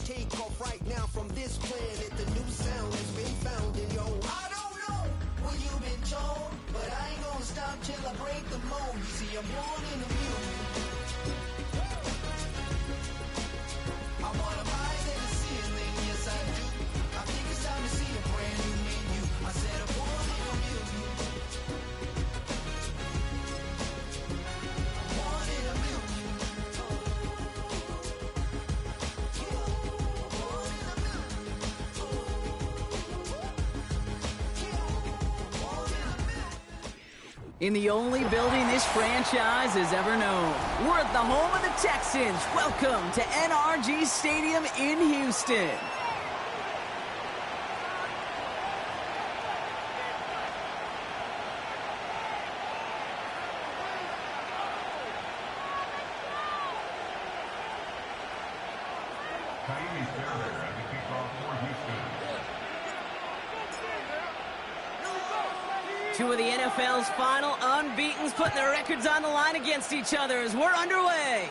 take off right now from this planet. The new sound has been found in yo. I don't know what you've been told, but I ain't gonna stop till I break the mold. You see, I'm born in a million. I wanna rise in the ceiling, yes I do. I think it's time to see a brand new menu. I said I'm born in a million. Born in a million. In the only building this franchise has ever known. We're at the home of the Texans. Welcome to NRG Stadium in Houston. Two of the NFL's final unbeatens putting their records on the line against each other as we're underway.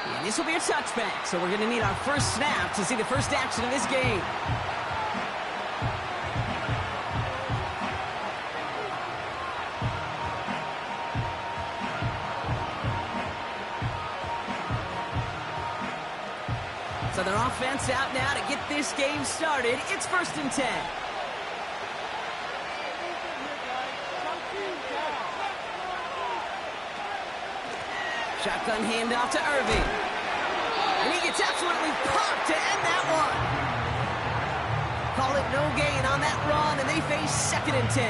And this will be a touchback, so we're going to need our first snap to see the first action of this game. So their offense out now to get this game started. It's 1st and 10. Shotgun handoff to Irving. And he gets absolutely popped to end that one. Call it no gain on that run, and they face 2nd and 10.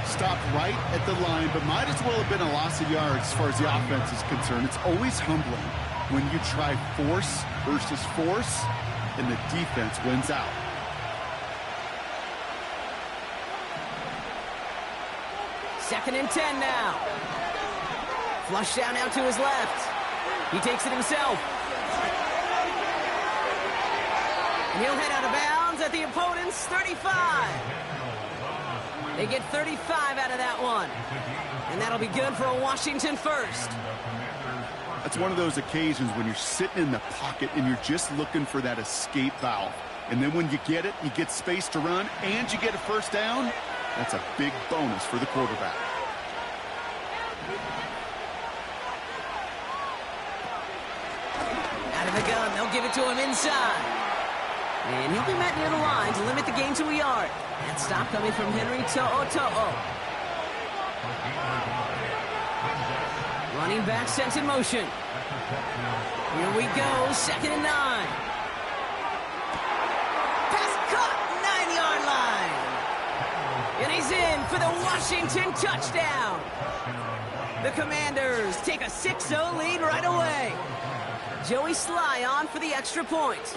Stopped right at the line, but might as well have been a loss of yards as far as the offense is concerned. It's always humbling when you try force versus force, and the defense wins out. Second and 10 now. Flush down out to his left. He takes it himself. And he'll head out of bounds at the opponent's 35. They get 35 out of that one. And that'll be good for a Washington first. That's one of those occasions when you're sitting in the pocket and you're just looking for that escape valve. And then when you get it, you get space to run, and you get a first down. That's a big bonus for the quarterback. Out of the gun, they'll give it to him inside. And he'll be met near the line to limit the gain to a yard. That stop coming from Henry To'o. Running back sent in motion. Here we go, 2nd and 9. Pass caught, 9-yard line. And he's in for the Washington touchdown. The Commanders take a 6-0 lead right away. Joey Sly on for the extra point.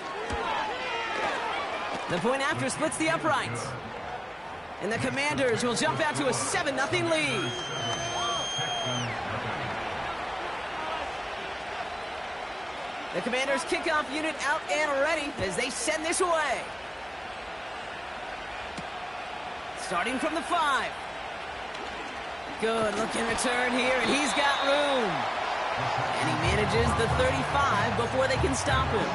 The point after splits the uprights. And the Commanders will jump out to a 7-0 lead. The Commanders kickoff unit out and ready as they send this away. Starting from the 5. Good looking return here, and he's got room. And he manages the 35 before they can stop him.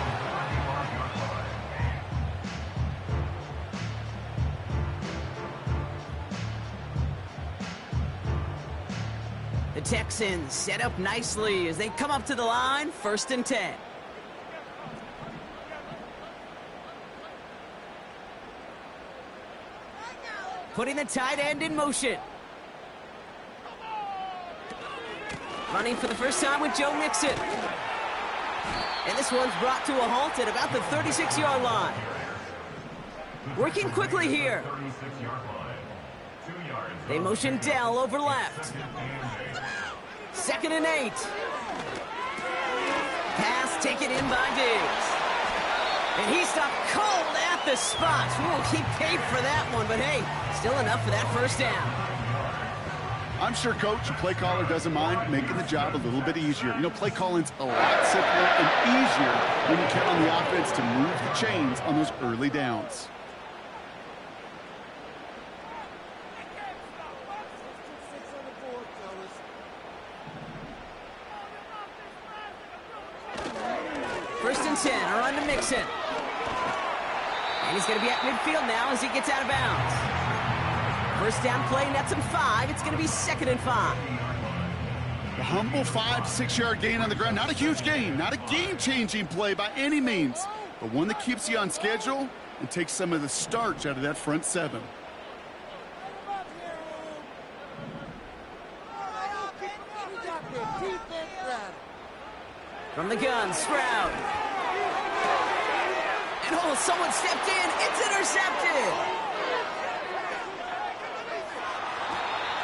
The Texans set up nicely as they come up to the line, 1st and 10. Putting the tight end in motion. Running for the first time with Joe Mixon. And this one's brought to a halt at about the 36-yard line. Working quickly here. They motion Dell over left. 2nd and 8. Pass taken in by Diggs. And he stopped cold at the spot. We won't keep paid for that one, but hey, still enough for that first down. I'm sure coach and play caller doesn't mind making the job a little bit easier. You know, play calling's a lot simpler and easier when you count on the offense to move the chains on those early downs. and 10, a run to Mixon. And he's going to be at midfield now as he gets out of bounds. First down play, nets him 5. It's going to be 2nd and 5. The humble 5-6 yard gain on the ground. Not a huge gain, not a game-changing play by any means, but one that keeps you on schedule and takes some of the starch out of that front 7. From the gun, Stroud. And oh, someone stepped in. It's intercepted.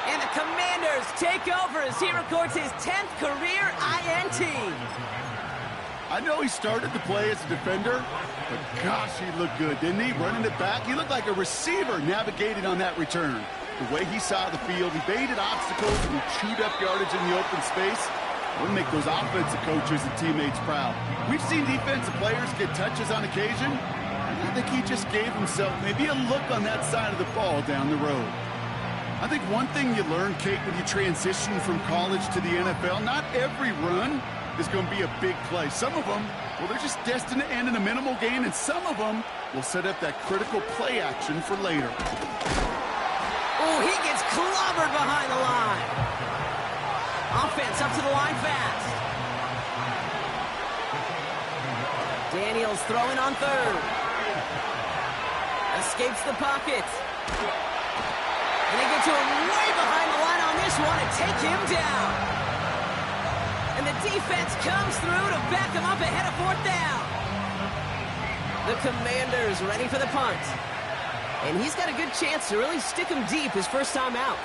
And the Commanders take over as he records his 10th career INT. I know he started the play as a defender, but gosh, he looked good, didn't he? Running it back, he looked like a receiver navigating on that return. The way he saw the field, he baited obstacles and he chewed up yardage in the open space. We'll make those offensive coaches and teammates proud. We've seen defensive players get touches on occasion. I think he just gave himself maybe a look on that side of the ball down the road. I think one thing you learn, Kate, when you transition from college to the NFL, not every run is going to be a big play. Some of them, well, they're just destined to end in a minimal gain, and some of them will set up that critical play action for later. Oh, he gets clobbered behind the line. Offense up to the line fast. Daniels throwing on 3rd. Escapes the pocket. And they get to him way behind the line on this one and take him down. And the defense comes through to back him up ahead of 4th down. The Commanders ready for the punt. And he's got a good chance to really stick him deep his first time out.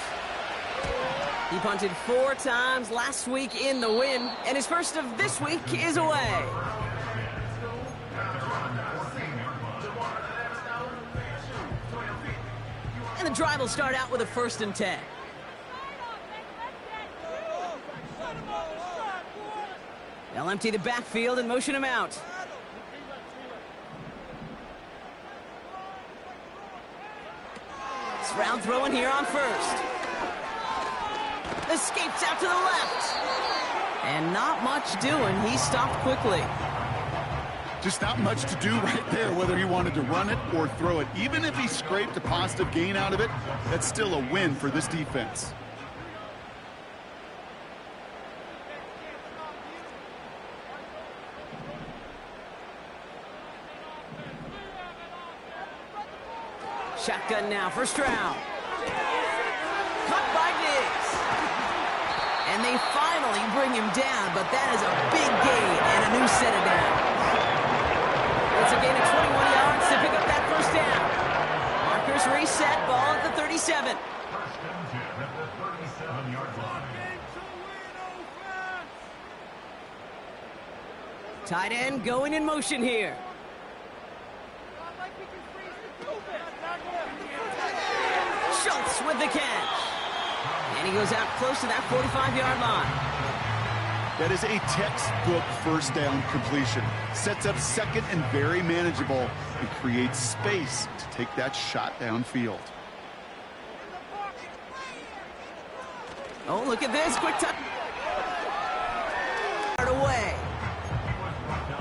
He punted 4 times last week in the win, and his first of this week is away. And the drive will start out with a 1st and 10. They'll empty the backfield and motion him out. Stroud throwing here on 1st. Escapes out to the left. And not much doing. He stopped quickly. Just not much to do right there, whether he wanted to run it or throw it. Even if he scraped a positive gain out of it, that's still a win for this defense. Shotgun now for Stroud. Caught by Diggs. And they finally bring him down, but that is a big gain and a new set of downs. It's a gain of 21 yards to pick up that 1st down. Markers reset, ball at the 37. Tight end going in motion here. Schultz with the catch. And he goes out close to that 45-yard line. That is a textbook first down completion. Sets up 2nd and very manageable and creates space to take that shot downfield. Oh, look at this. Quick touch. Away.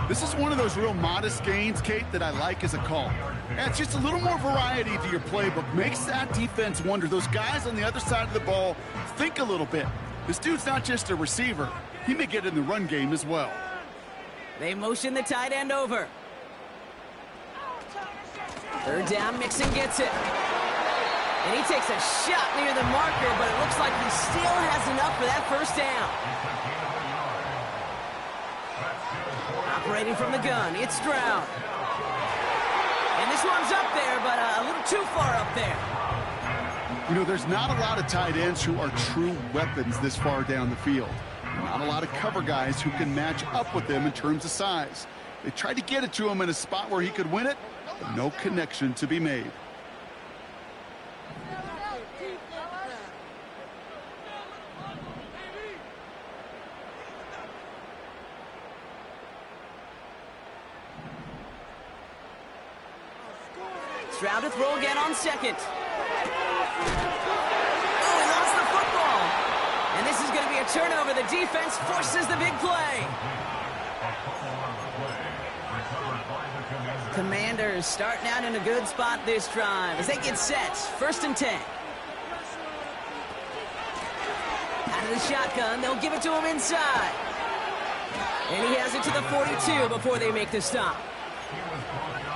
This is one of those real modest gains, Kate, that I like as a call. Yeah, it's just a little more variety to your playbook. Makes that defense wonder. Those guys on the other side of the ball think a little bit. This dude's not just a receiver. He may get in the run game as well. They motion the tight end over. 3rd down, Mixon gets it. And he takes a shot near the marker, but it looks like he still has enough for that 1st down. Operating from the gun, it's Stroud. And this one's up there, but a little too far up there. You know, there's not a lot of tight ends who are true weapons this far down the field. Not a lot of cover guys who can match up with them in terms of size. They tried to get it to him in a spot where he could win it, but no connection to be made. Stroud to throw again on 2nd. Oh, he lost the football. And this is going to be a turnover. The defense forces the big play. Commanders starting out in a good spot this drive as they get set. 1st and 10. Out of the shotgun, they'll give it to him inside. And he has it to the 42 before they make the stop.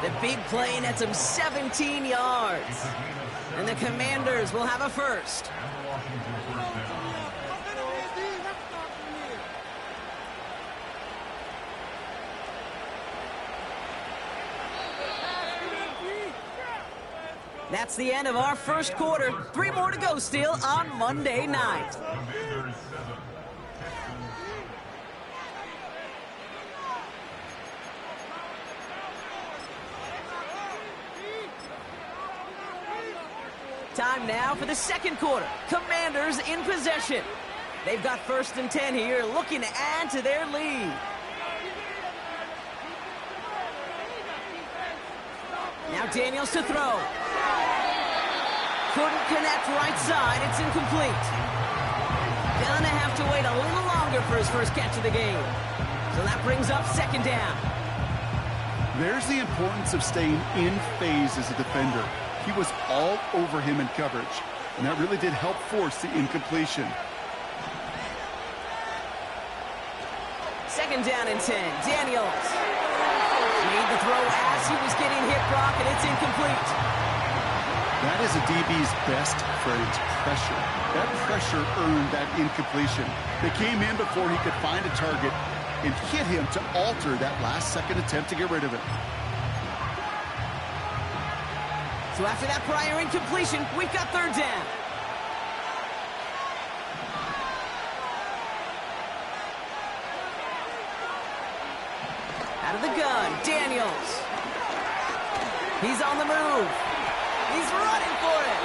The big play nets him 17 yards. And the Commanders will have a first. That's the end of our first quarter. 3 more to go still on Monday night. Time now for the second quarter. Commanders in possession. They've got 1st and 10 here, looking to add to their lead. Now Daniels to throw. Couldn't connect right side. It's incomplete. Gonna have to wait a little longer for his first catch of the game. So that brings up 2nd down. There's the importance of staying in phase as a defender. He was all over him in coverage, and that really did help force the incompletion. 2nd down and 10. Daniels made the throw as he was getting hit, Brock, and it's incomplete. That is a DB's best friend, pressure. That pressure earned that incompletion. They came in before he could find a target and hit him to alter that last-second attempt to get rid of it. So after that prior incompletion, we've got 3rd down. Out of the gun, Daniels. He's on the move. He's running for it.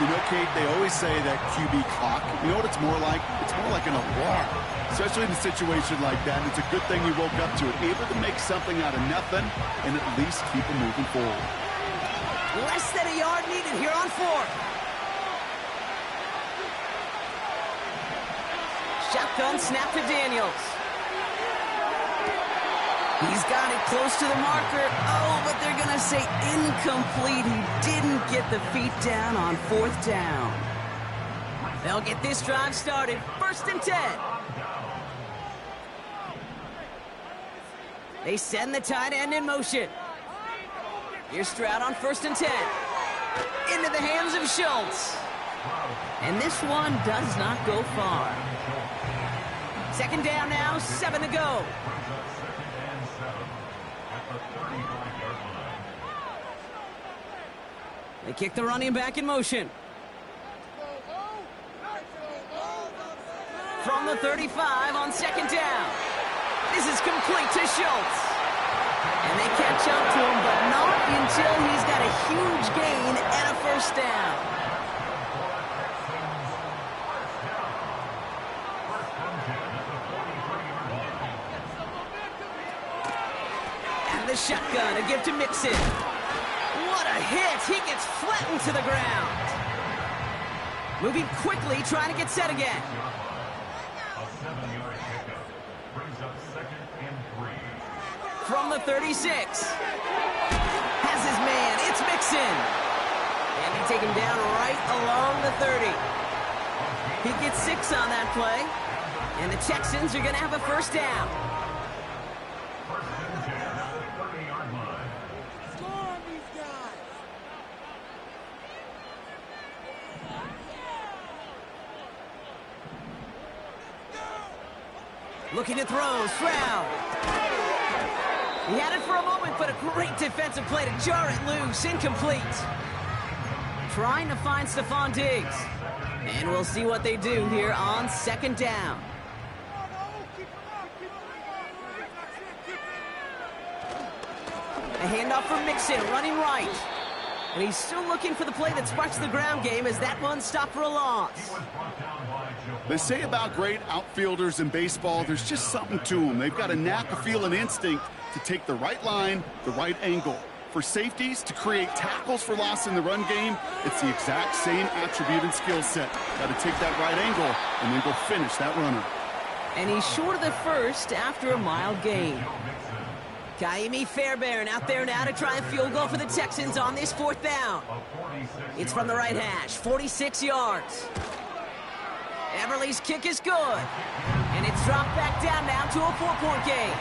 You know, Kate, they always say that QB clock. You know what it's more like? It's more like an alarm, especially in a situation like that. It's a good thing you woke up to it, able to make something out of nothing and at least keep them moving forward. Less than a yard needed here on 4th. Shotgun snap to Daniels. He's got it close to the marker. Oh, but they're going to say incomplete. He didn't get the feet down on 4th down. They'll get this drive started. 1st and 10. They send the tight end in motion. Here's Stroud on 1st and 10. Into the hands of Schultz. And this one does not go far. 2nd down now, 7 to go. They kick the running back in motion. From the 35 on 2nd down. This is complete to Schultz. And they catch up to him, but not until he's got a huge gain and a 1st down. And the shotgun, a give to Mixon. What a hit! He gets flattened to the ground. Moving quickly, trying to get set again. From the 36. Has his man. It's Mixon. And they take him down right along the 30. He gets 6 on that play. And the Texans are going to have a 1st down. Looking to throw, Stroud. He had it for a moment, but a great defensive play to jar it loose. Incomplete. Trying to find Stephon Diggs. And we'll see what they do here on 2nd down. A handoff for Mixon, running right. And he's still looking for the play that sparks the ground game as that one stopped for a loss. They say about great outfielders in baseball, there's just something to them. They've got a knack, a feel, an instinct to take the right line, the right angle. For safeties, to create tackles for loss in the run game, it's the exact same attribute and skill set. Got to take that right angle and then go finish that runner. And he's short of the 1st after a mild gain. Kaimi Fairbairn out there now to try a field goal for the Texans on this 4th down. It's from the right hash, 46 yards. Everly's kick is good. And it's dropped back down now to a 4-point game.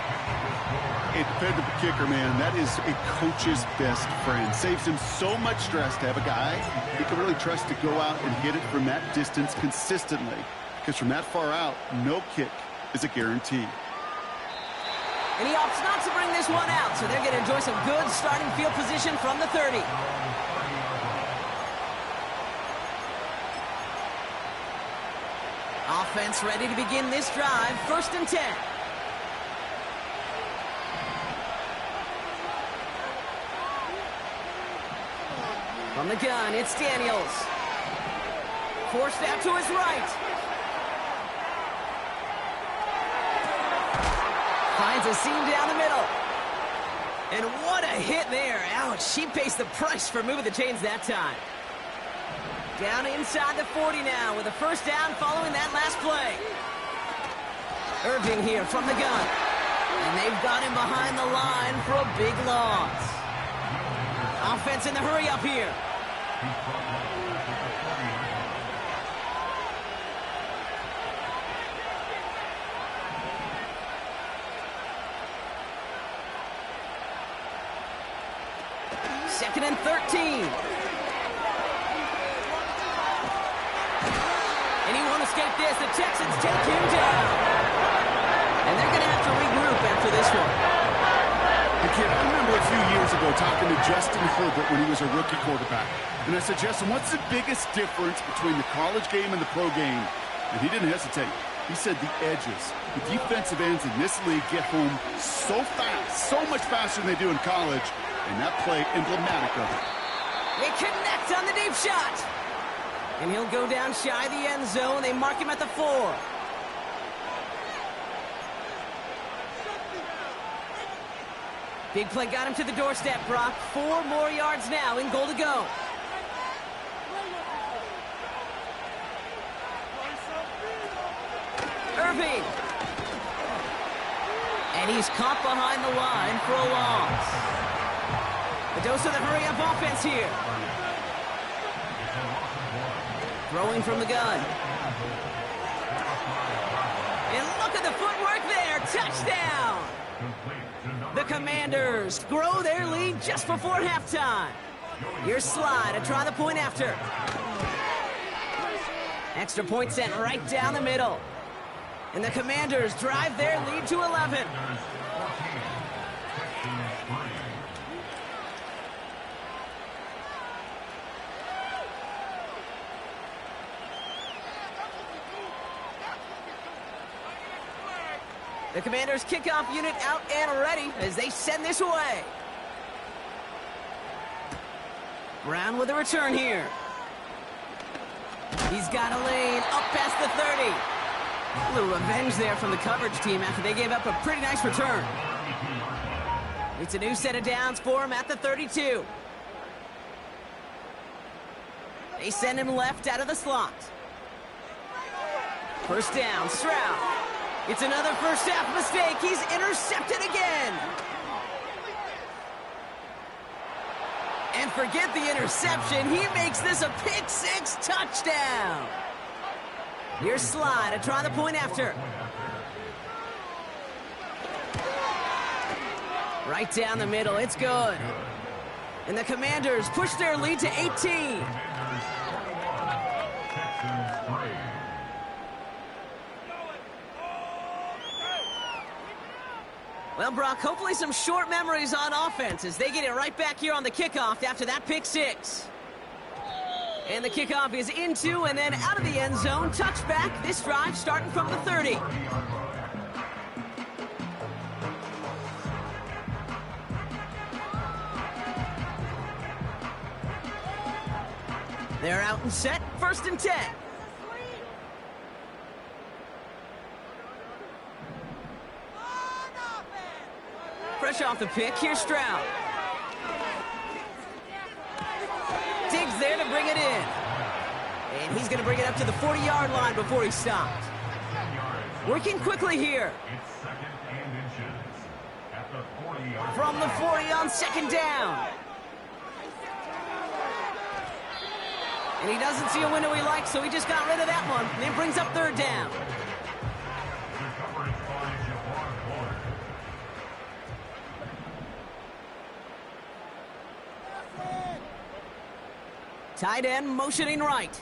A dependable kicker, man, that is a coach's best friend. Saves him so much stress to have a guy he can really trust to go out and hit it from that distance consistently. Because from that far out, no kick is a guarantee. And he opts not to bring this one out, so they're going to enjoy some good starting field position from the 30. Offense ready to begin this drive, 1st and 10. From the gun, it's Daniels. Forced out to his right. Finds a seam down the middle. And what a hit there. Ouch, she pays the price for moving the chains that time. Down inside the 40 now with a 1st down following that last play. Irving here from the gun. And they've got him behind the line for a big loss. Offense in the hurry up here. Second and 13. And he won't escape this. The Texans take him down. And they're going to have to regroup after this one. Hey, kid, I remember a few years ago talking to Justin Herbert when he was a rookie quarterback. And I said, Justin, what's the biggest difference between the college game and the pro game? And he didn't hesitate. He said the edges. The defensive ends in this league get home so fast, so much faster than they do in college. And that play emblematic of it. They connect on the deep shot. And he'll go down shy of the end zone. They mark him at the 4. Big play got him to the doorstep, Brock. 4 more yards now in goal to go. Irving. And he's caught behind the line for a loss. A dose of the hurry-up offense here. Throwing from the gun. And look at the footwork there. Touchdown! The Commanders grow their lead just before halftime. Here's Slye to try the point after. Extra point sent right down the middle. And the Commanders drive their lead to 11. The Commanders' kickoff unit out and ready as they send this away. Brown with a return here. He's got a lane up past the 30. A little revenge there from the coverage team after they gave up a pretty nice return. It's a new set of downs for him at the 32. They send him left out of the slot. 1st down, Stroud. It's another first half mistake. He's intercepted again. And forget the interception. He makes this a pick-6 touchdown. Here's Slye to try the point after. Right down the middle. It's good. And the Commanders push their lead to 18. Well, Brock, hopefully some short memories on offense as they get it right back here on the kickoff after that pick-6. And the kickoff is into and then out of the end zone. Touchback, this drive starting from the 30. They're out and set, 1st and 10. Fresh off the pick, here's Stroud. Diggs there to bring it in. And he's going to bring it up to the 40-yard line before he stopped. Working quickly here. From the 40 on second down. And he doesn't see a window he likes, so he just got rid of that one. And it brings up third down. Tight end motioning right.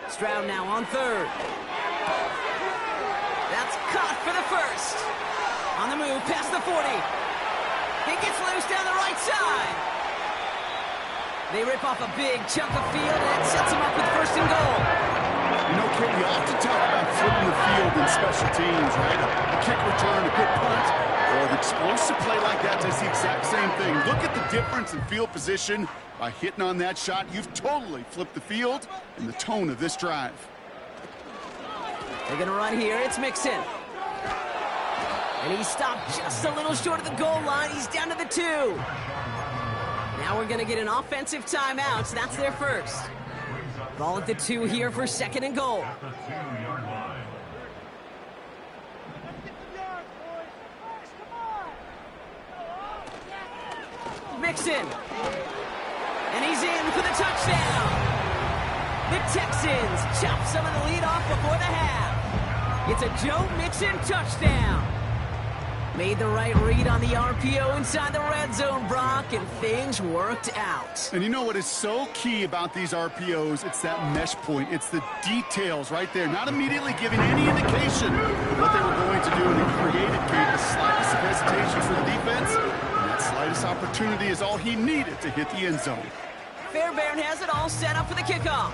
Stroud now on third. That's caught for the first. On the move, past the 40. He gets loose down the right side. They rip off a big chunk of field, and it sets him up with first and goal. You know, Kate, we often talk about flipping the field in special teams, right? A kick return, a good punt, or an explosive play like that does the exact same thing. Look at the difference in field position. By hitting on that shot, you've totally flipped the field and the tone of this drive. They're going to run here. It's Mixon. And he stopped just a little short of the goal line. He's down to the 2. Now we're going to get an offensive timeout, so that's their first. Ball at the 2 here for second and goal. Mixon. And he's in for the touchdown. The Texans chop some of the lead off before the half. It's a Joe Mixon touchdown. Made the right read on the RPO inside the red zone, Brock, and things worked out. And you know what is so key about these RPOs? It's that mesh point. It's the details right there. Not immediately giving any indication of what they were going to do. And it created the slightest of hesitation for the defense. And that slightest opportunity is all he needed to hit the end zone. Fairbairn has it all set up for the kickoff.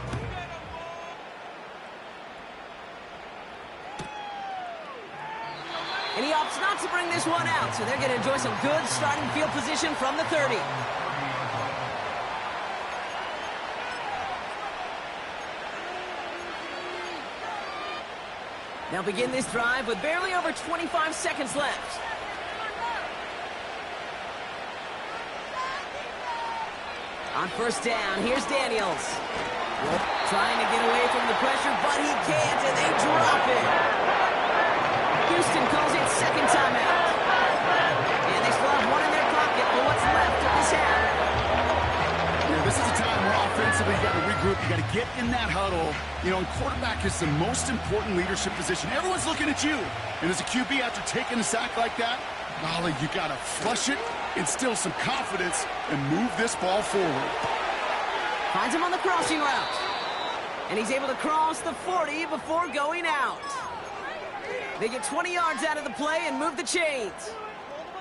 And he opts not to bring this one out, so they're going to enjoy some good starting field position from the 30. Now begin this drive with barely over 25 seconds left. On first down, here's Daniels. Trying to get away from the pressure, but he can't, and they drop it. Houston calls it second timeout. And they still have one in their pocket for what's left of this half. Yeah, this is a time where offensively you got to regroup. You got to get in that huddle. You know, and quarterback is the most important leadership position. Everyone's looking at you. And as a QB, after taking a sack like that, golly, you got to flush it, instill some confidence, and move this ball forward. Finds him on the crossing route. And he's able to cross the 40 before going out. They get 20 yards out of the play and move the chains.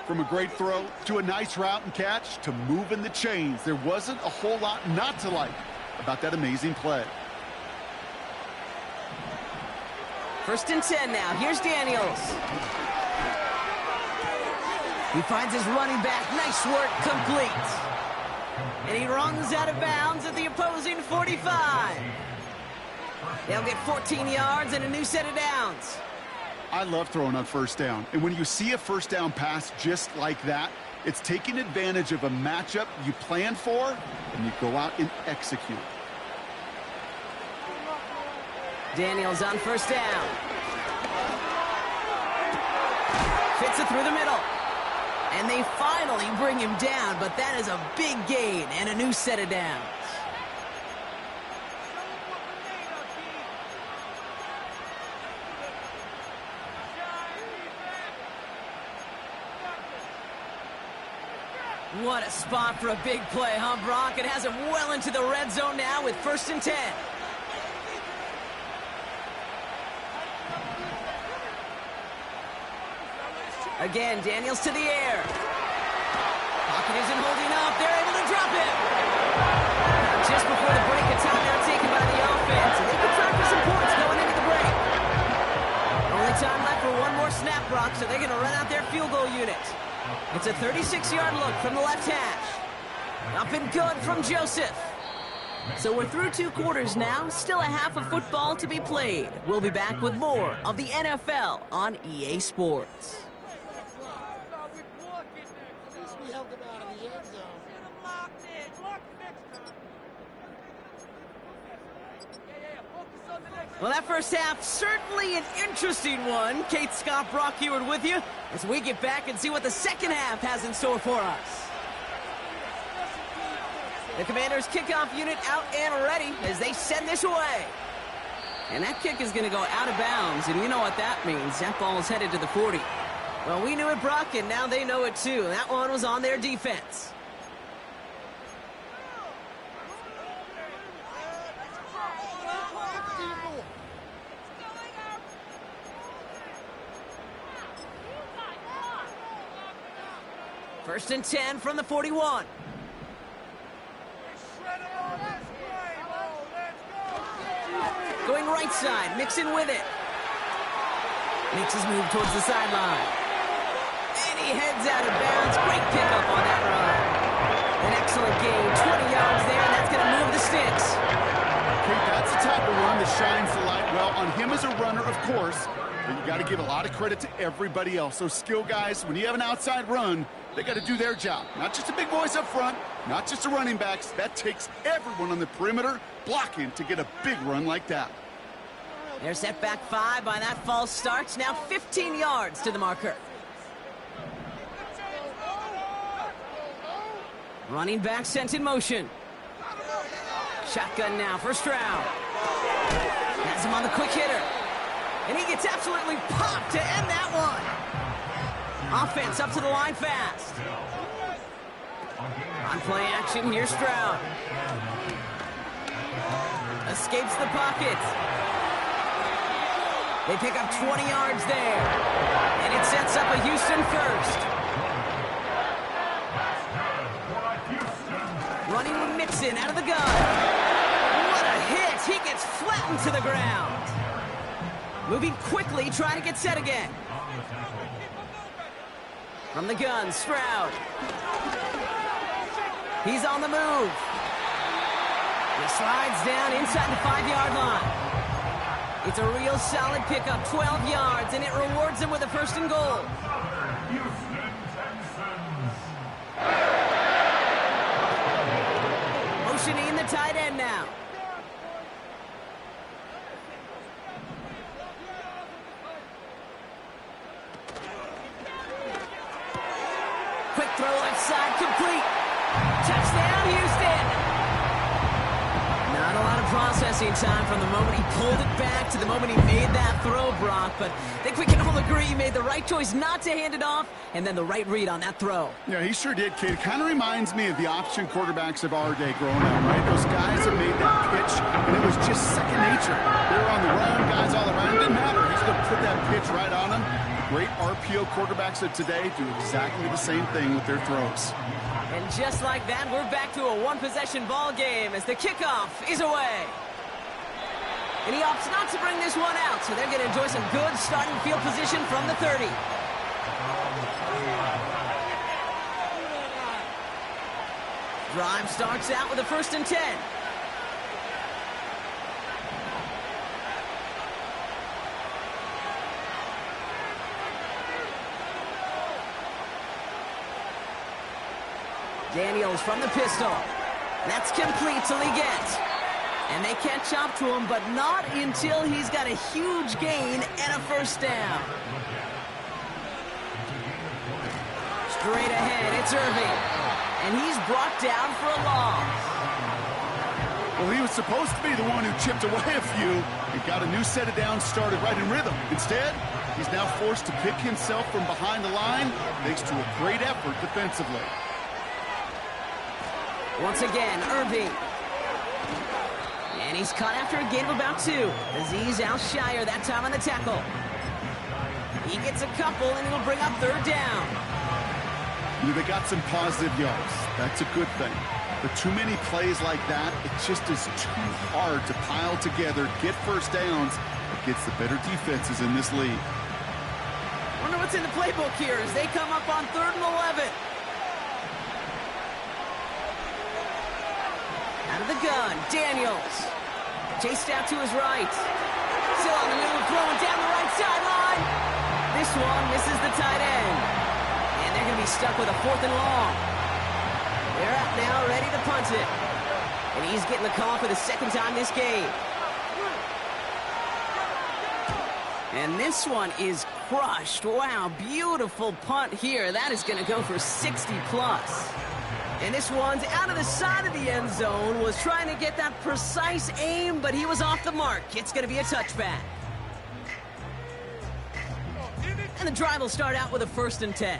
From a great throw to a nice route and catch to moving the chains, there wasn't a whole lot not to like about that amazing play. First and 10 now. Here's Daniels. He finds his running back. Nice work, complete. And he runs out of bounds at the opposing 45. They'll get 14 yards and a new set of downs. I love throwing on first down. And when you see a first down pass just like that, it's taking advantage of a matchup you plan for, and you go out and execute. Daniels on first down. Fits it through the middle. And they finally bring him down, but that is a big gain and a new set of downs. What a spot for a big play, huh, Brock? It has him well into the red zone now with first and 10. Again, Daniels to the air. Pocket isn't holding up. They're able to drop it. Just before the break, a timeout taken by the offense. And they can try for some points going into the break. Only time left for one more snap, Brock, so they're going to run out their field goal unit. It's a 36-yard look from the left hash. Up and good from Joseph. So we're through 2 quarters now. Still a half of football to be played. We'll be back with more of the NFL on EA Sports. Well, that first half, certainly an interesting one. Kate Scott, Brock Heward with you as we get back and see what the second half has in store for us. The Commanders' kickoff unit out and ready as they send this away. And that kick is going to go out of bounds, and you know what that means. That ball is headed to the 40. Well, we knew it, Brock, and now they know it too. That one was on their defense. First and 10 from the 41. Going right side, Mixon with it. Makes his move towards the sideline. And he heads out of bounds. Great pickup on that run. An excellent gain, 20 yards there, and that's going to move the sticks. Okay, that's the type of run that shines the light. Well, on him as a runner, of course, but you got to give a lot of credit to everybody else. Those skill guys, when you have an outside run, they got to do their job. Not just the big boys up front, not just the running backs. That takes everyone on the perimeter blocking to get a big run like that. They're set back 5 by that false start. Now 15 yards to the marker. Running back sent in motion. Shotgun now for Stroud. Has him on the quick hitter. And he gets absolutely popped to end that one. Offense up to the line fast. On play action, here's Stroud. Escapes the pocket. They pick up 20 yards there. And it sets up a Houston first. Running with Mixon out of the gun. What a hit. He gets flattened to the ground. Moving quickly, trying to get set again. From the gun, Stroud. He's on the move. He slides down inside the 5-yard line. It's a real solid pickup, 12 yards, and it rewards him with a first and goal. Motioning the tight end now. Quick throw left side, complete. Touchdown, Houston. Not a lot of processing time from the moment he pulled it back to the moment he made that throw, Brock. But I think we can all agree he made the right choice not to hand it off, and then the right read on that throw. Yeah, he sure did, kid. Kind of reminds me of the option quarterbacks of our day growing up, right? Those guys that made that pitch, and it was just second nature. They were on the run, guys all around. It didn't matter. He's going to put that pitch right on them. Great RPO quarterbacks of today do exactly the same thing with their throws. And just like that, we're back to a one-possession ball game as the kickoff is away. And he opts not to bring this one out, so they're going to enjoy some good starting field position from the 30. Drive starts out with a first and 10. Daniels from the pistol. That's complete to Leggett. And they catch up to him, but not until he's got a huge gain and a first down. Straight ahead, it's Irving. And he's brought down for a loss. Well, he was supposed to be the one who chipped away a few and got a new set of downs started right in rhythm. Instead, he's now forced to pick himself from behind the line thanks to a great effort defensively. Once again, Irving. And he's caught after a gain of about 2. Azeez Al-Shire that time on the tackle. He gets a couple, and he'll bring up third down. They got some positive yards. That's a good thing. But too many plays like that, it just is too hard to pile together, get first downs against the better defenses in this league. Wonder what's in the playbook here as they come up on 3rd and 11. Out of the gun, Daniels. Chased out to his right. Still on the move, throwing down the right sideline. This one misses the tight end. And they're going to be stuck with a 4th and long. They're out now, ready to punt it. And he's getting the call for the second time this game. And this one is crushed. Wow, beautiful punt here. That is going to go for 60 plus. And this one's out of the side of the end zone. Was trying to get that precise aim, but he was off the mark. It's going to be a touchback. And the drive will start out with a 1st and 10.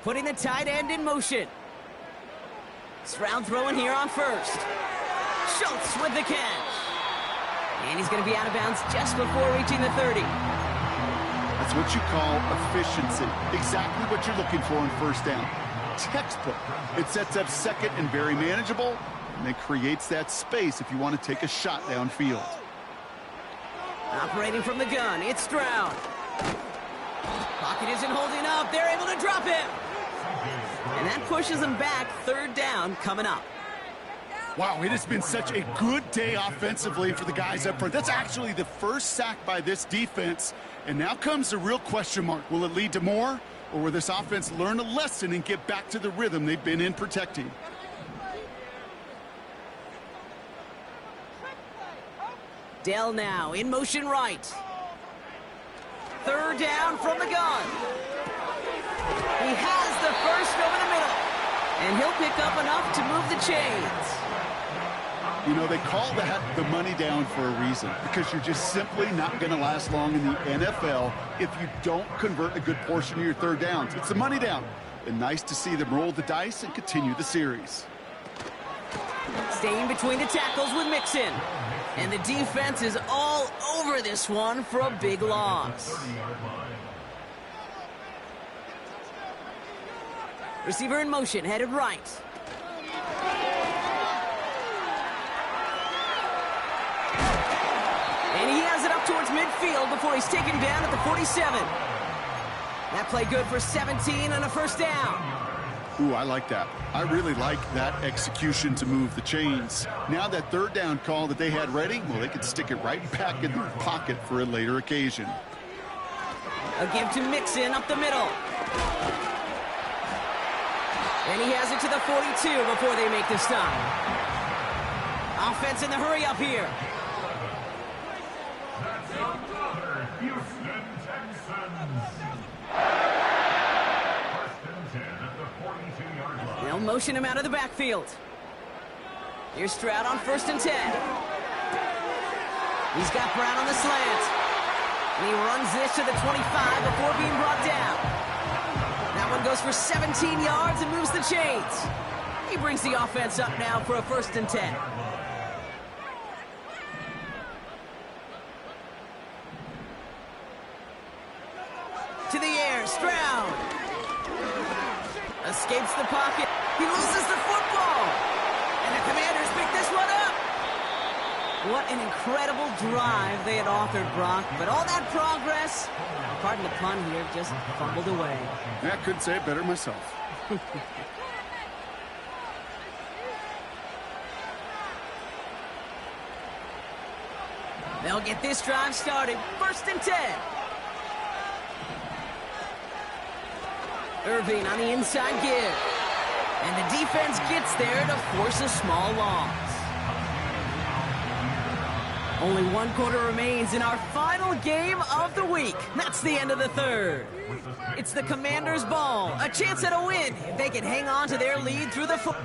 Putting the tight end in motion. Stroud throwing here on 1st. Schultz with the catch. And he's going to be out of bounds just before reaching the 30. That's what you call efficiency. Exactly what you're looking for on 1st down. Textbook. It sets up 2nd and very manageable, and it creates that space if you want to take a shot downfield. Operating from the gun, it's Stroud. Pocket isn't holding up. They're able to drop him. And that pushes them back. 3rd down coming up. Wow, it has been such a good day offensively for the guys up front. That's actually the 1st sack by this defense. And now comes the real question mark. Will it lead to more? Or will this offense learn a lesson and get back to the rhythm they've been in protecting? Dell now in motion right. 3rd down from the gun. He has the 1st over the middle. And he'll pick up enough to move the chains. You know, they call that the money down for a reason, because you're just simply not going to last long in the NFL if you don't convert a good portion of your 3rd downs. It's the money down. And nice to see them roll the dice and continue the series. Staying between the tackles with Mixon. And the defense is all over this one for a big loss. Receiver in motion, headed right. And he has it up towards midfield before he's taken down at the 47. That play good for 17 and a 1st down. Ooh, I like that. I really like that execution to move the chains. Now that 3rd down call that they had ready, well, they can stick it right back in their pocket for a later occasion. A give to Mixon up the middle. And he has it to the 42 before they make the stop. Offense in the hurry up here. They'll motion him out of the backfield. Here's Stroud on 1st and 10. He's got Brown on the slant. And he runs this to the 25 before being brought down. That one goes for 17 yards and moves the chains. He brings the offense up now for a 1st and 10. To the air, Stroud. Escapes the pocket. He loses the football. And the Commanders pick this one up. What an incredible drive they had authored, Brock. But all that progress, pardon the pun here, just fumbled away. I couldn't say it better myself. They'll get this drive started. 1st and 10. Irving on the inside give. And the defense gets there to force a small loss. Only 1 quarter remains in our final game of the week. That's the end of the 3rd. It's the Commanders' ball. A chance at a win if they can hang on to their lead through the fourth.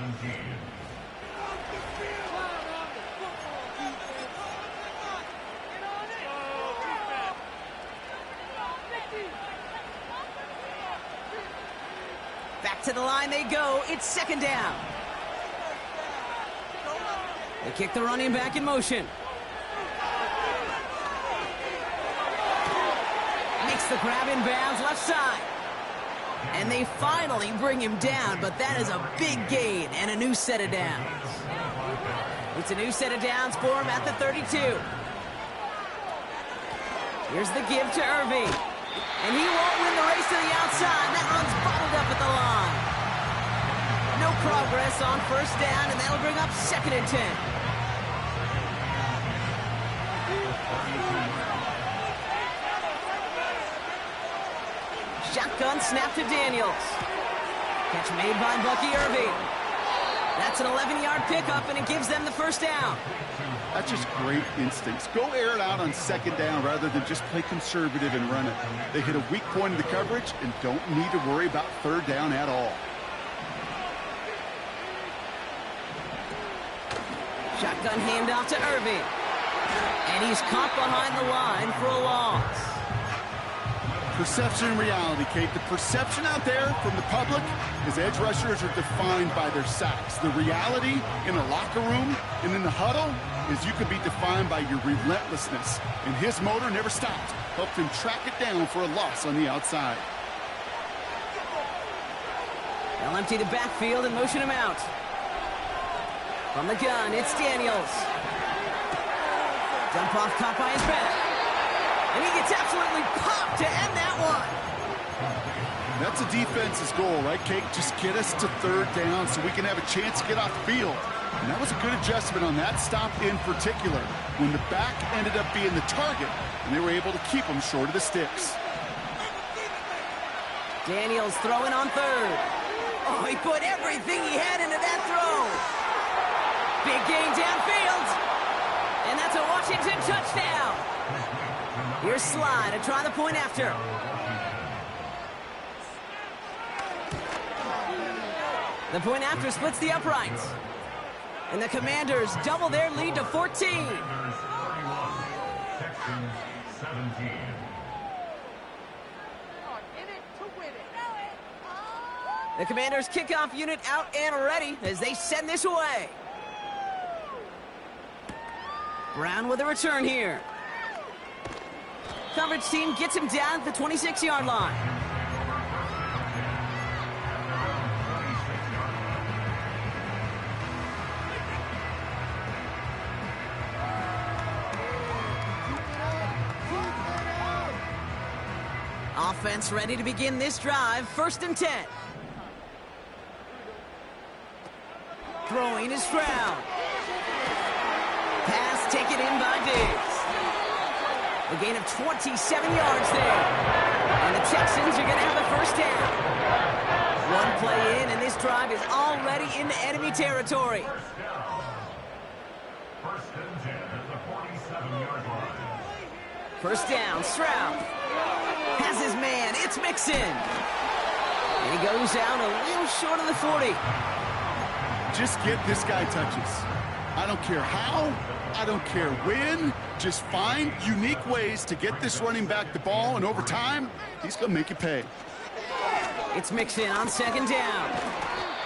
Back to the line they go. It's 2nd down. They kick the running back in motion. Makes the grab in bounds left side. And they finally bring him down, but that is a big gain and a new set of downs. It's a new set of downs for him at the 32. Here's the give to Irving. And he won't win the race to the outside. That one's bottled up at the line. No progress on 1st down, and that'll bring up 2nd and 10. Shotgun snap to Daniels. Catch made by Bucky Irving. That's an 11-yard pickup, and it gives them the first down. That's just great instincts. Go air it out on second down rather than just play conservative and run it. They hit a weak point in the coverage and don't need to worry about third down at all. Shotgun handoff to Irving. And he's caught behind the line for a loss. Perception and reality, Kate. The perception out there from the public is edge rushers are defined by their sacks. The reality in the locker room and in the huddle is you could be defined by your relentlessness. And his motor never stopped. Helped him track it down for a loss on the outside. They'll empty the backfield and motion him out. From the gun, it's Daniels. Dump off caught by his back. And he gets absolutely popped to end that one. That's a defense's goal, right, Kate? Just get us to third down so we can have a chance to get off the field. And that was a good adjustment on that stop in particular, when the back ended up being the target, and they were able to keep him short of the sticks. Daniels throwing on third. Oh, he put everything he had into that throw. Big gain downfield. And that's a Washington touchdown. Here's Sly to try the point after. The point after splits the uprights. And the Commanders double their lead to 14. The Commanders kickoff unit out and ready as they send this away. Brown with a return here. Coverage team gets him down at the 26-yard line. Offense ready to begin this drive. 1st and 10. Throwing is Stroud. Pass taken in by Diggs. A gain of 27 yards there. And the Texans are going to have a first down. One play in, and this drive is already into enemy territory. First down, Stroud. Has his man, it's Mixon. And he goes down a little short of the 40. Just get this guy touches. I don't care how, I don't care when. Just find unique ways to get this running back the ball, and over time, he's going to make you pay. It's Mixon on 2nd down.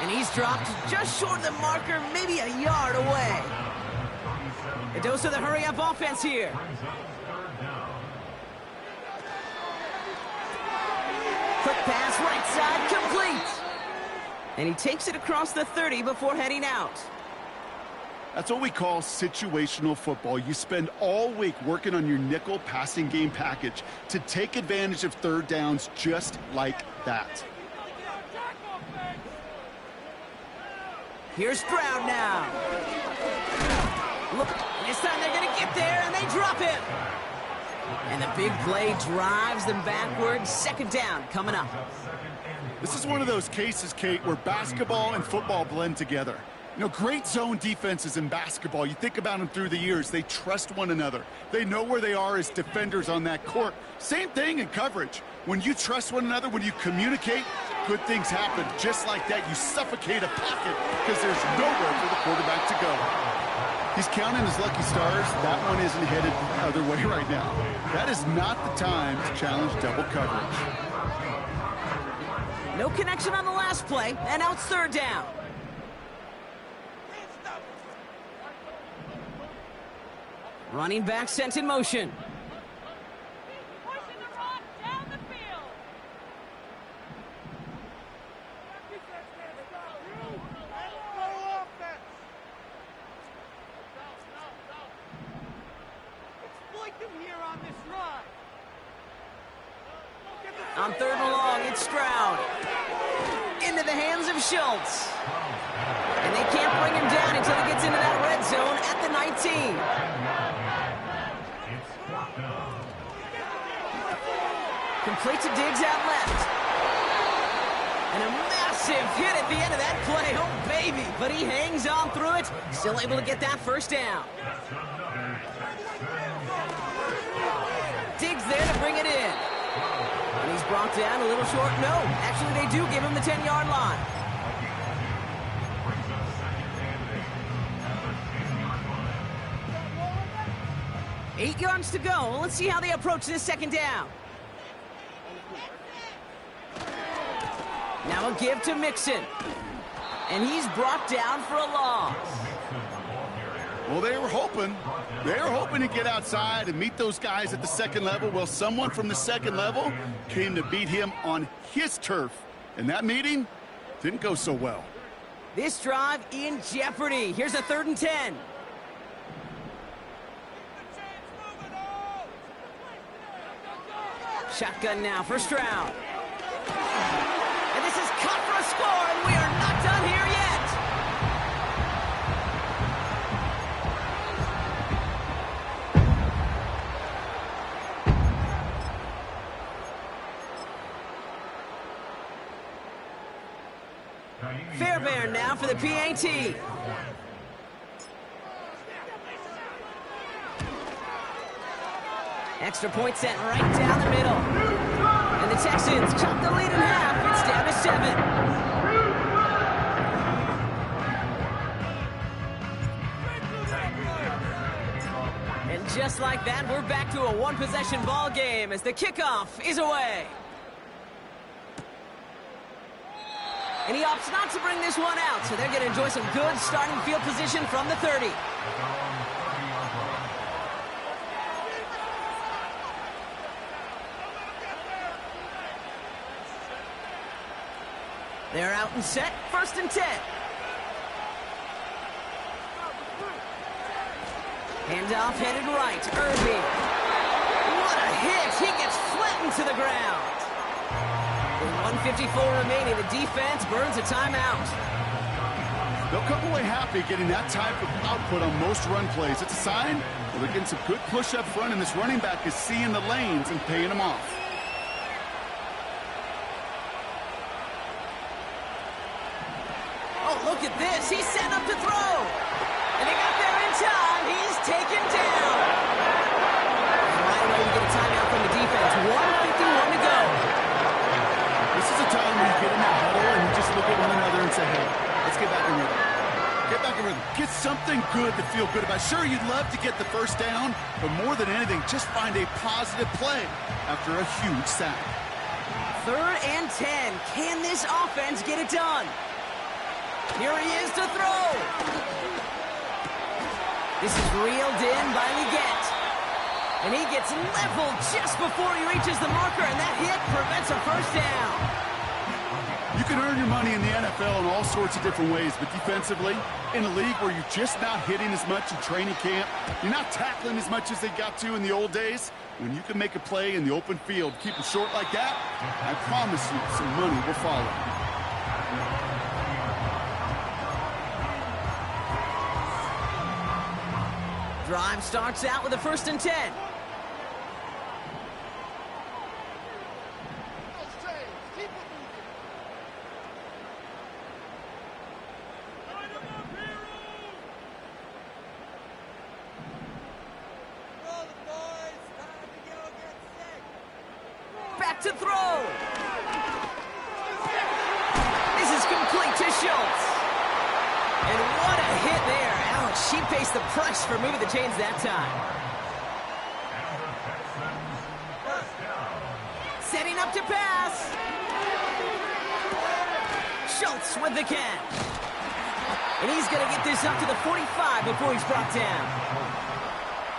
And he's dropped just short of the marker, maybe a yard away. A dose of the hurry-up offense here. Quick pass, right side, complete. And he takes it across the 30 before heading out. That's what we call situational football. You spend all week working on your nickel passing game package to take advantage of third downs just like that. Here's Stroud now. Look, this time they're going to get there, and they drop him. And the big play drives them backwards. 2nd down coming up. This is one of those cases, Kate, where basketball and football blend together. You know, great zone defenses in basketball. You think about them through the years. They trust one another. They know where they are as defenders on that court. Same thing in coverage. When you trust one another, when you communicate, good things happen. Just like that, you suffocate a pocket because there's nowhere for the quarterback to go. He's counting his lucky stars. That one isn't headed the other way right now. That is not the time to challenge double coverage. No connection on the last play, and now it's 3rd down. Running back sent in motion. On 3rd and long, it's Stroud. Into the hands of Schultz. And they can't bring him down until he gets into that red zone at the 19. Complete to Diggs out left. And a massive Massive hit at the end of that play. Oh, baby. But he hangs on through it. Still able to get that first down. Diggs there to bring it in. And he's brought down a little short. No, actually they do give him the 10-yard line. Eight yards to go. Let's see how they approach this second down. Now a give to Mixon. And he's brought down for a loss. Well, they were hoping to get outside and meet those guys at the second level. Well, someone from the second level came to beat him on his turf. And that meeting didn't go so well. This drive in jeopardy. Here's a 3rd and 10. Shotgun now for Stroud. And this is cut for a score, and we are not done here yet. Fairbairn now for the PAT. Extra point set right down the middle. And the Texans cut the lead in half. It's down to 7. And just like that, we're back to a one-possession ball game as the kickoff is away. And he opts not to bring this one out, so they're going to enjoy some good starting field position from the 30. They're out and set, 1st and 10. Handoff headed right, Irving. What a hit, he gets flattened to the ground. With 1:54 remaining, the defense burns a timeout. They'll come away happy getting that type of output on most run plays. It's a sign that they're getting some good push up front, and this running back is seeing the lanes and paying them off. Oh, look at this. He's set up to throw. And he got there in time. He's taken down. And right away, we get a timeout from the defense. 1:51 to go. This is a time where you get in that huddle and you just look at one another and say, hey, let's get back in rhythm. Get back in rhythm. Get something good to feel good about. Sure, you'd love to get the first down, but more than anything, just find a positive play after a huge sack. 3rd and 10. Can this offense get it done? Here he is to throw. This is reeled in by Leggett. And he gets leveled just before he reaches the marker, and that hit prevents a first down. You can earn your money in the NFL in all sorts of different ways, but defensively, in a league where you're just not hitting as much in training camp, you're not tackling as much as they got to in the old days, when you can make a play in the open field, keep them short like that, I promise you some money will follow. Drive starts out with a 1st and 10. Back to throw. This is complete to Schultz. And what a hit there. Alex, she faced the price for moving the chains that time. Setting up to pass. Schultz with the catch. And he's going to get this up to the 45 before he's brought down.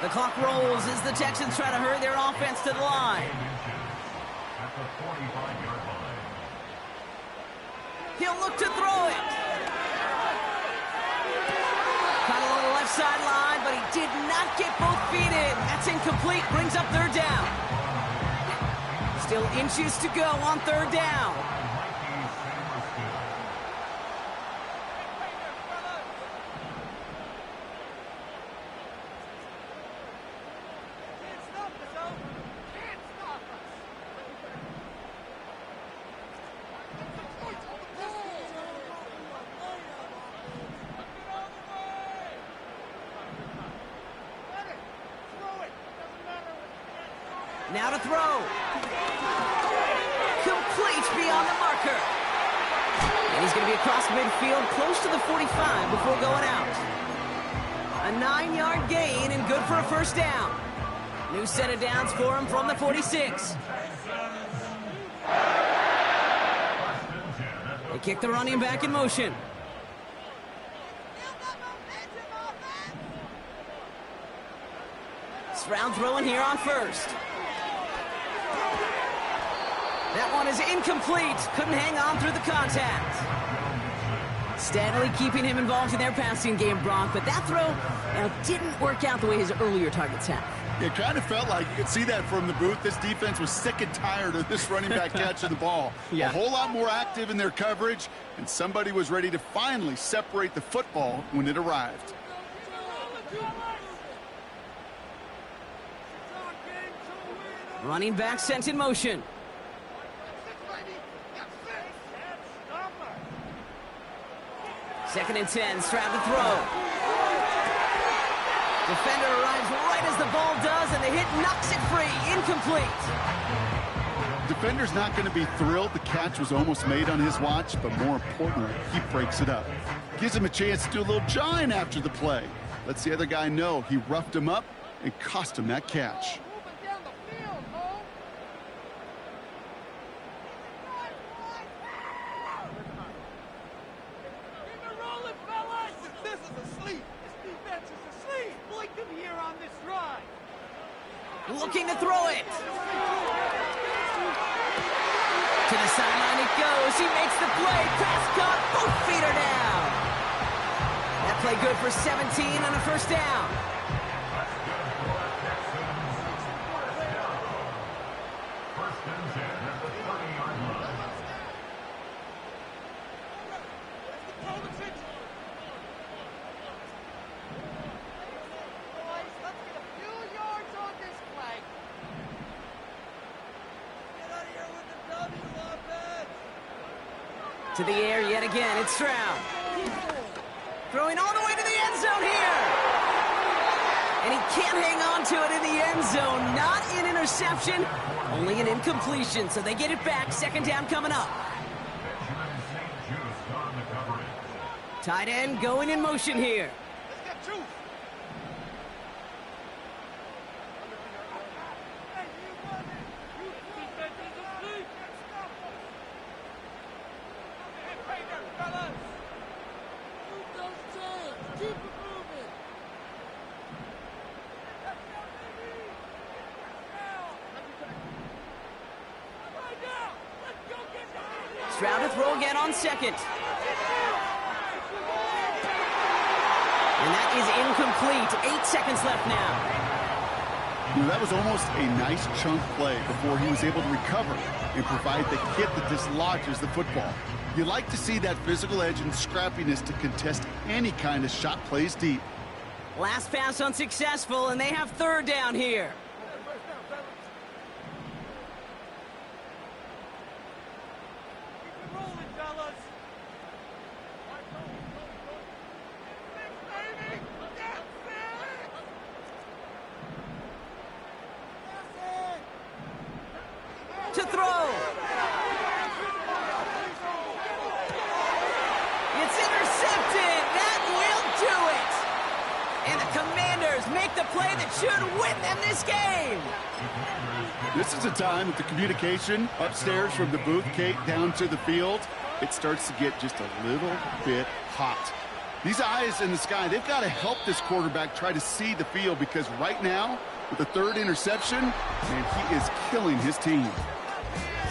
The clock rolls as the Texans try to hurry their offense to the line. He'll look to throw it. Caught along the left sideline, but he did not get both feet in. That's incomplete. Brings up 3rd down. Still inches to go on 3rd down. Now to throw. Complete beyond the marker. And he's going to be across midfield, close to the 45 before going out. A 9-yard gain and good for a first down. New set of downs for him from the 46. They kick the running back in motion. Stroud throwing here on first. That one is incomplete. Couldn't hang on through the contact. Steadily keeping him involved in their passing game, Brock, but that throw didn't work out the way his earlier targets have. It kind of felt like, you could see that from the booth, this defense was sick and tired of this running back catching the ball. A whole lot more active in their coverage, and somebody was ready to finally separate the football when it arrived. Running back sent in motion. Second and 10, Stroud to throw. Defender arrives right as the ball does, and the hit knocks it free. Incomplete. Defender's not going to be thrilled the catch was almost made on his watch, but more importantly, he breaks it up. Gives him a chance to do a little jawing after the play. Lets the other guy know he roughed him up and cost him that catch. Looking to throw it. To the sideline it goes. He makes the play. Pass caught. Both feet are down. That play good for 17 on a first down. To the air yet again, it's Stroud. Throwing all the way to the end zone here. And he can't hang on to it in the end zone. Not an interception, only an incompletion. So they get it back, second down coming up. Tight end going in motion here. Stroud to throw again on second. And that is incomplete. 8 seconds left now. That was almost a nice chunk play before he was able to recover and provide the hit that dislodges the football. You like to see that physical edge and scrappiness to contest any kind of shot plays deep. Last pass unsuccessful, and they have third down here. To throw. It's intercepted. That will do it. And the Commanders make the play that should win them this game. This is a time that the communication upstairs from the booth, Kate, down to the field, it starts to get just a little bit hot. These eyes in the sky, they've got to help this quarterback try to see the field, because right now, with the third interception, man, he is killing his team.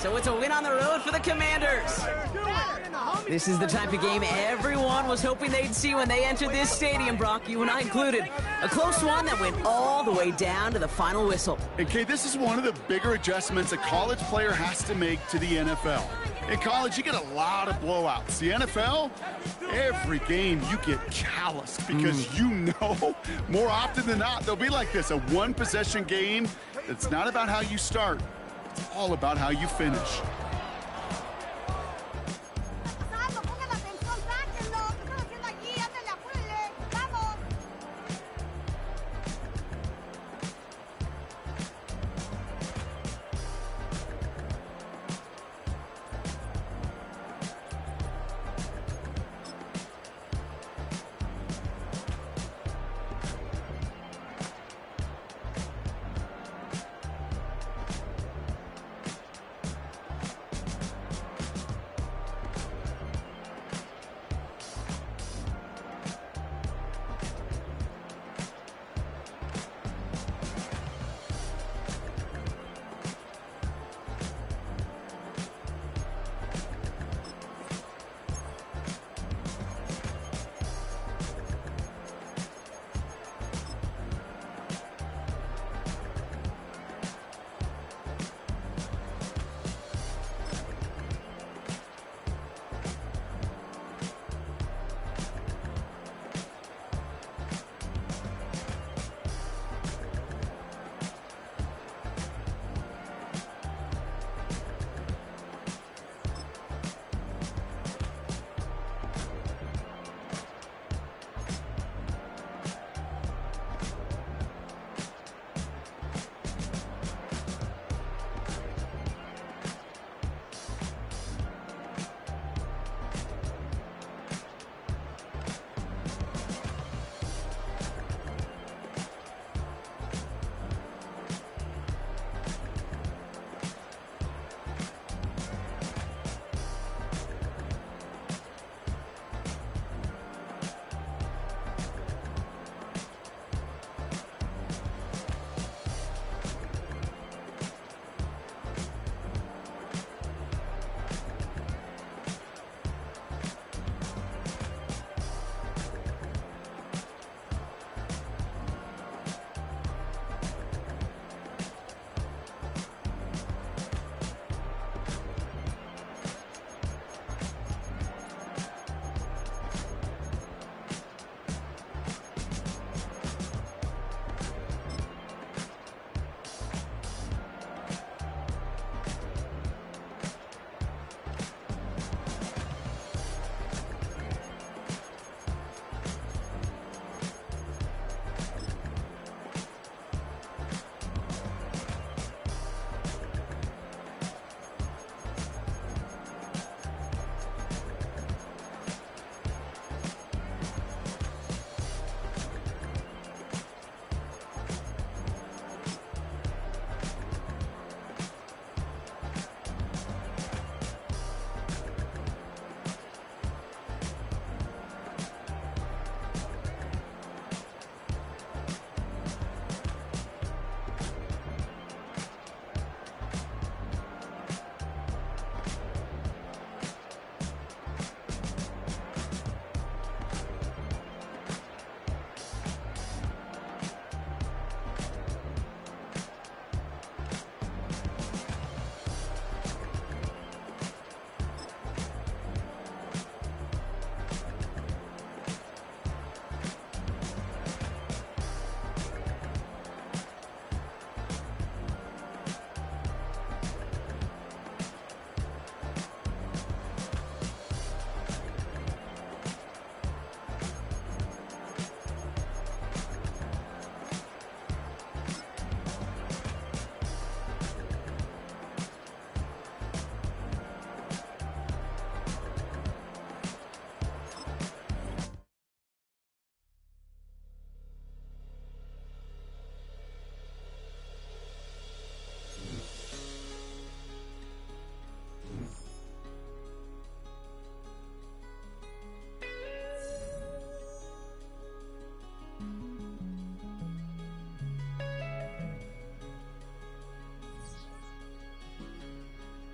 So it's a win on the road for the Commanders. This is the type of game everyone was hoping they'd see when they entered this stadium, Brock, you and I included. A close one that went all the way down to the final whistle. And Kay, this is one of the bigger adjustments a college player has to make to the NFL. In college, you get a lot of blowouts. The NFL, every game you get calloused, because you know more often than not they'll be like this, a one-possession game. It's not about how you start. It's all about how you finish.